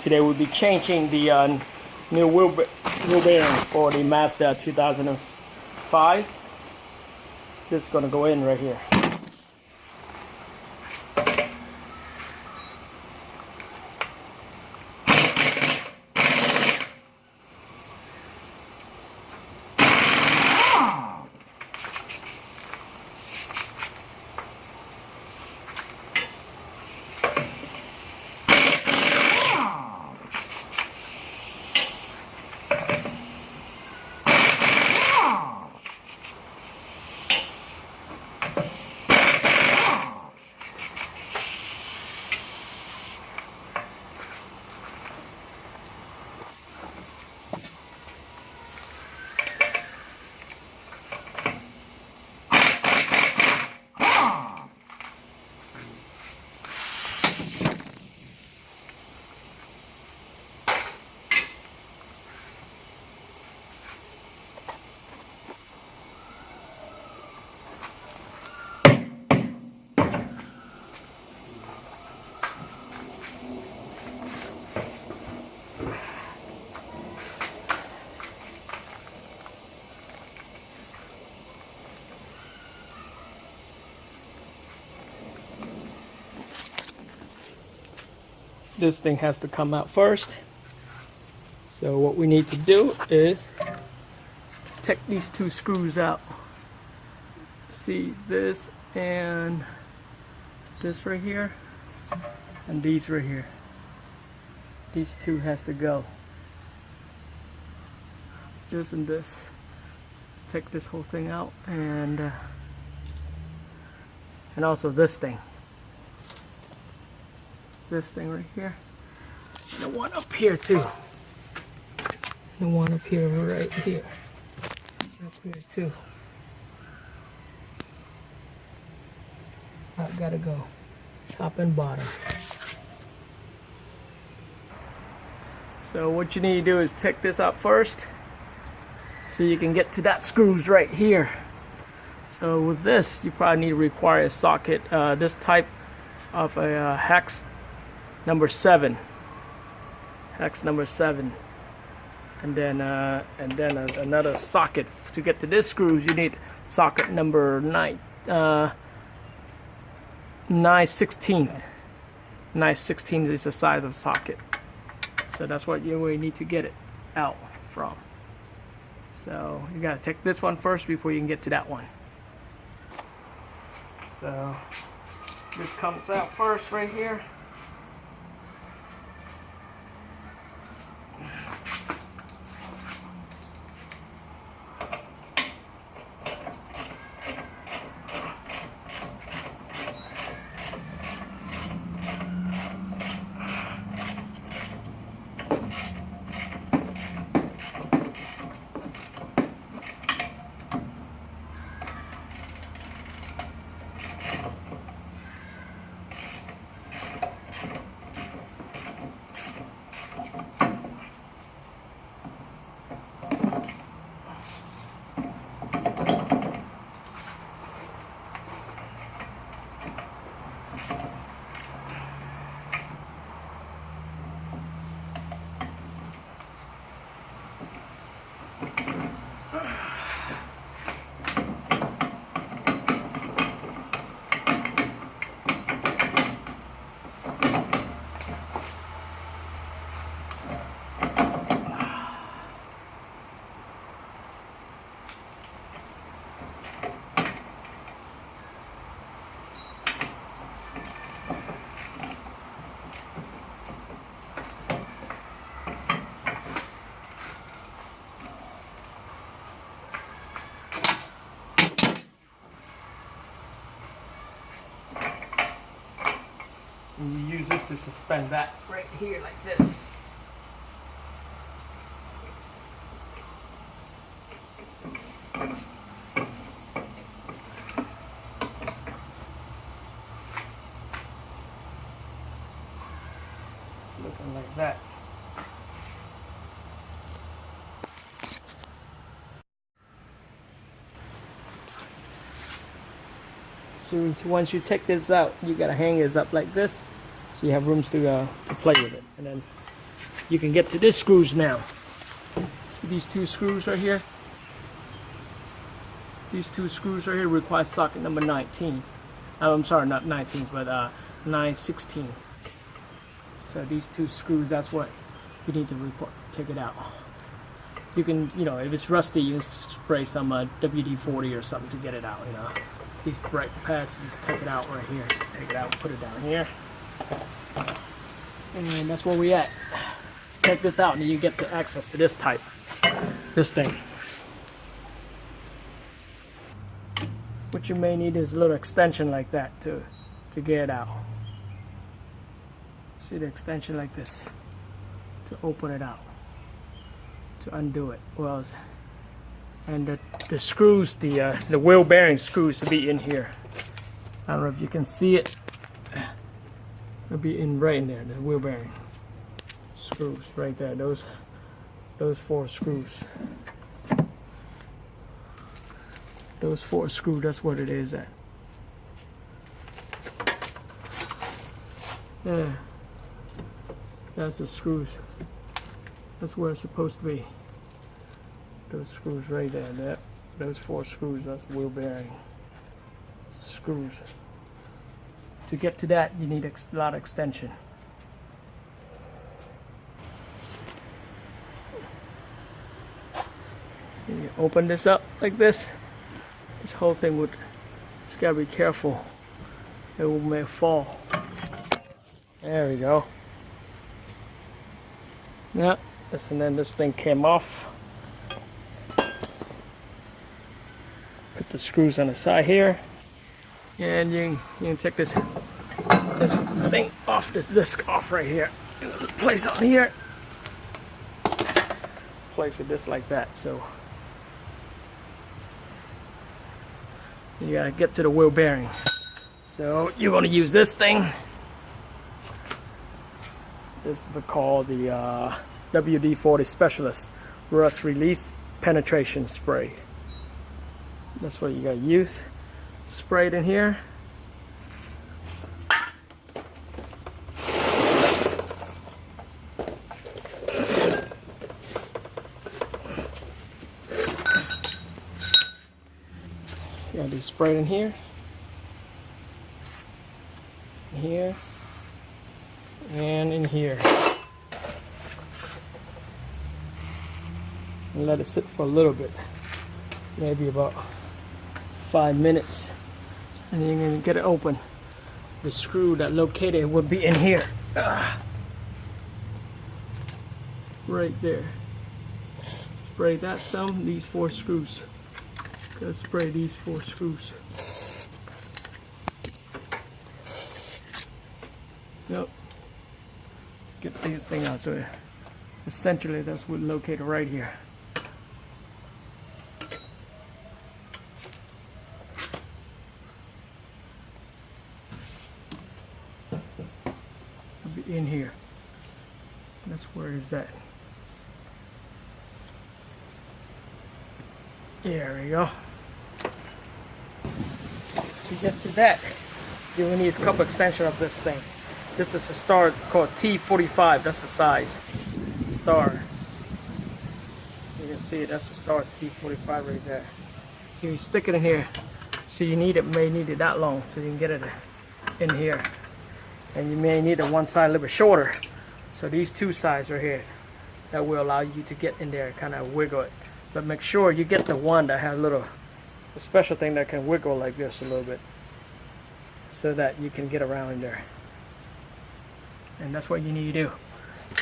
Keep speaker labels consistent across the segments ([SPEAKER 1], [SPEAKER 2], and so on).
[SPEAKER 1] Today we'll be changing the new wheel bearing for the Mazda 2005. This is going to go in right here. This thing has to come out first. So what we need to do is take these two screws out. See this and this right here, and these right here. These two has to go. This and this. Take this whole thing out, and also this thing. This thing right here, and the one up here too, and the one up here right here, up here too. I've got to go, top and bottom. So what you need to do is take this out first, so you can get to that screws right here. So with this, you probably need to require a socket, this type of a hex number 7, hex number 7, and then another socket. To get to this screws, you need socket number 9/16. 9/16 is the size of socket, so that's what you need to get it out from. So you gotta take this one first before you can get to that one. So this comes out first right here. And you use this to suspend that right here like this. It's looking like that. So once you take this out, you gotta hang this up like this, so you have rooms to play with it. And then you can get to these screws now. See these two screws right here? These two screws right here require socket number 19. I'm sorry, not 19, but 916. So these two screws, that's what you need to take it out. You can, you know, if it's rusty, you can spray some WD-40 or something to get it out, you know. These brake pads, just take it out right here. Just take it out, put it down here. And that's where we at. Take this out and you get the access to this type, this thing. What you may need is a little extension like that to get it out. See the extension like this to open it out, to undo it. Well, and the screws, the wheel bearing screws will be in here. I don't know if you can see it. It'll be right in there, the wheel bearing screws right there. Those 4 screws. Those 4 screws, that's what it is at. Yeah. That's the screws. That's where it's supposed to be. Those screws right there. Those 4 screws, that's wheel bearing screws. To get to that, you need a lot of extension. You open this up like this. This whole thing would, just gotta be careful. It may fall. There we go. Yep. And then this thing came off. Put the screws on the side here, and you can take this thing off, this disc off right here. Place on here. Place it just like that. So you gotta get to the wheel bearing. So you're gonna use this thing. This is called the WD-40 Specialist Rust Release Penetration Spray. That's what you gotta use. Spray it in here. You gotta do spray it in here. Here. And in here. And let it sit for a little bit. Maybe about 5 minutes. And then you're going to get it open. The screw that located would be in here. Right there. Spray that some, these 4 screws. Gotta spray these 4 screws. Yep. Get these things out. So essentially that's what located right here. It'll be in here. That's where it's at. There we go. To get to that, you will need a couple extension of this thing. This is a star called T45. That's the size. Star. You can see it. That's a star T45 right there. So you stick it in here. So you need it, may need it that long, so you can get it in here. And you may need it one side a little bit shorter. So these 2 sides are here. That will allow you to get in there, kind of wiggle it. But make sure you get the one that has a special thing that can wiggle like this a little bit, so that you can get around in there. And that's what you need to do.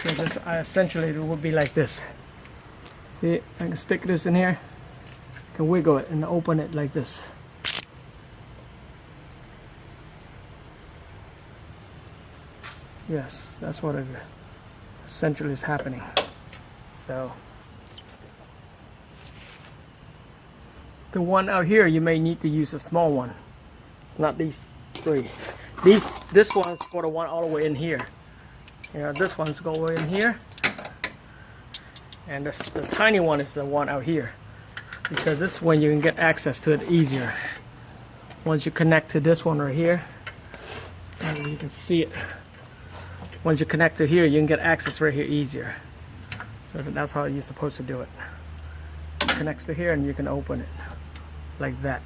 [SPEAKER 1] So this, essentially it would be like this. See, I can stick this in here, I can wiggle it and open it like this. Yes, that's what it essentially is happening. So the one out here, you may need to use a small one, not these 3. This one's for the one all the way in here. You know, this one's going in here, and the tiny one is the one out here, because this one you can get access to it easier. Once you connect to this one right here, and you can see it. once you connect to here, you can get access right here easier. So that's how you're supposed to do it. It connects to here and you can open it like that.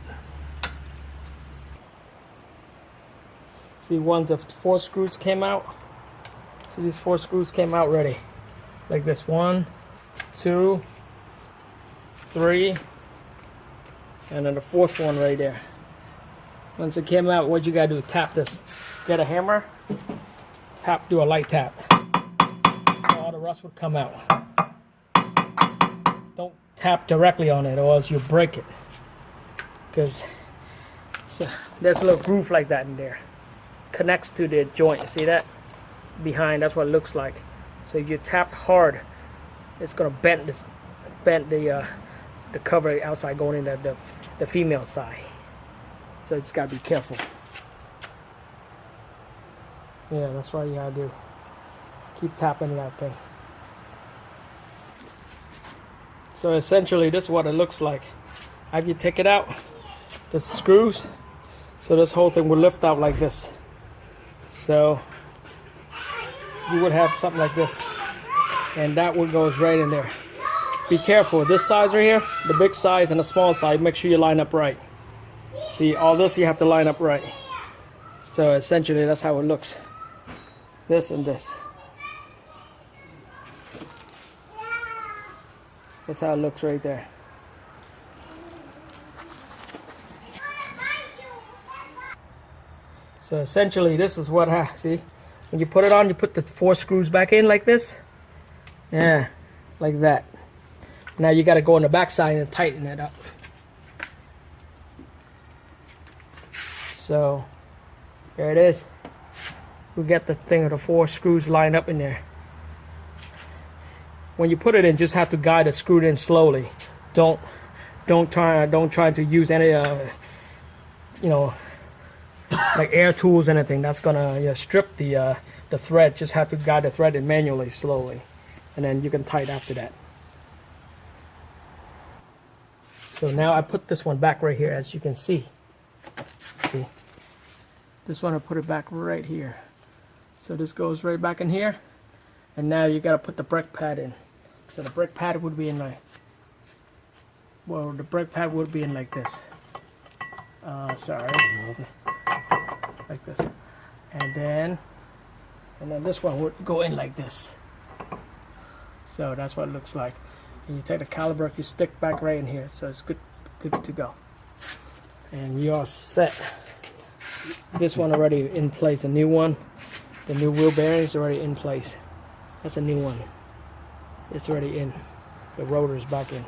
[SPEAKER 1] See, once the 4 screws came out, see these 4 screws came out ready. Like this, 1, 2, 3, and then the 4th one right there. Once it came out, what you gotta do, tap this. Get a hammer, tap, do a light tap. So all the rust would come out. Don't tap directly on it or else you'll break it. Because there's a little groove like that in there. Connects to the joint, see that? Behind, that's what it looks like. So if you tap hard, it's gonna bend the cover outside going into the female side. So you just gotta be careful. Yeah, that's what you gotta do. Keep tapping that thing. So essentially, this is what it looks like. After you take it out, the screws, so this whole thing will lift out like this. So you would have something like this, and that one goes right in there. Be careful, this size right here, the big size and the small size, make sure you line up right. See, all this you have to line up right. So essentially that's how it looks. This and this. That's how it looks right there. So essentially this is what see, when you put it on, you put the 4 screws back in like this. Yeah, like that. Now you got to go on the back side and tighten it up. So there it is. We get the thing of the 4 screws lined up in there. When you put it in, just have to guide the screw in slowly. Don't try to use any you know, like air tools, anything that's gonna strip the thread. Just have to guide the thread in manually, slowly, and then you can tighten after that. So now I put this one back right here, as you can see. See, this one I put it back right here. So this goes right back in here, and now you gotta put the brake pad in. So the brake pad would be in like, well, the brake pad would be in like this. Sorry, like this, and then this one would go in like this. So that's what it looks like. And you take the caliper, you stick back right in here, so it's good to go. And you're all set. This one already in place, a new one. The new wheel bearings already in place. That's a new one. It's already in. The rotor's back in.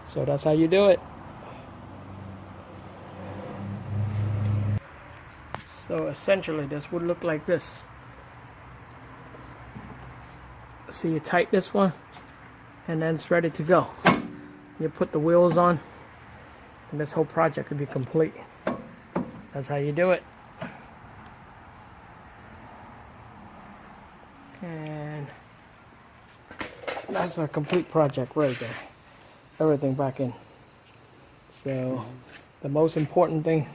[SPEAKER 1] So that's how you do it. So essentially this would look like this. See, you tighten this one and then it's ready to go. You put the wheels on and this whole project will be complete. That's how you do it. And that's a complete project right there. Everything back in. So the most important thing,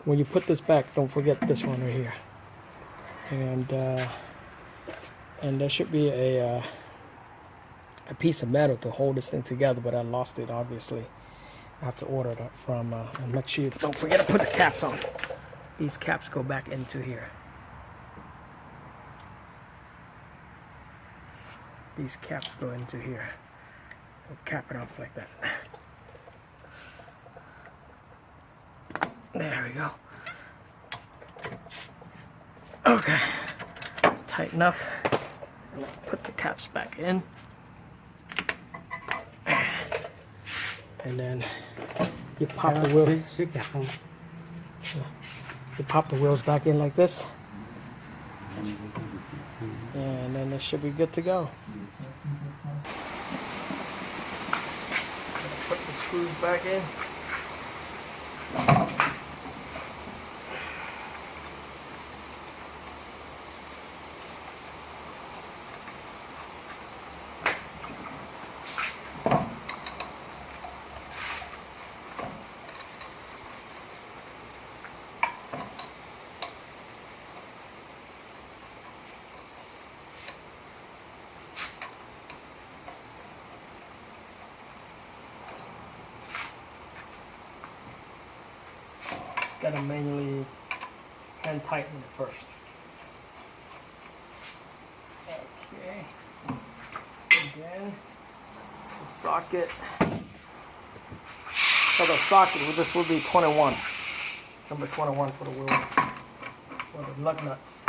[SPEAKER 1] when you put this back, don't forget this one right here. And there should be a piece of metal to hold this thing together, but I lost it, obviously. I have to order it from, and make sure you don't forget to put the caps on. These caps go back into here. These caps go into here. We'll cap it off like that. There we go. Okay, it's tight enough. And I'll put the caps back in. And then you pop the wheel. You pop the wheels back in like this. And then this should be good to go. Put the screws back in. gotta manually hand tighten it first. Okay. Again, the socket. So the socket, this will be 21. Number 21 for the wheel. For the lug nuts.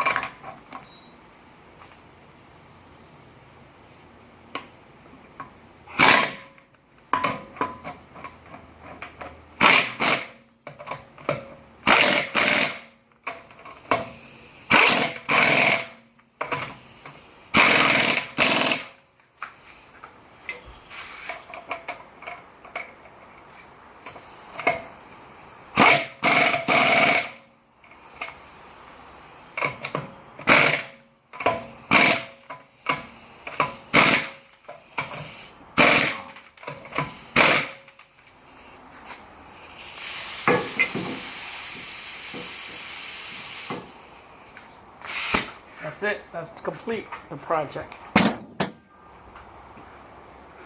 [SPEAKER 1] That's it. That's complete the project.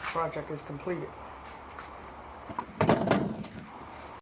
[SPEAKER 1] Project is completed.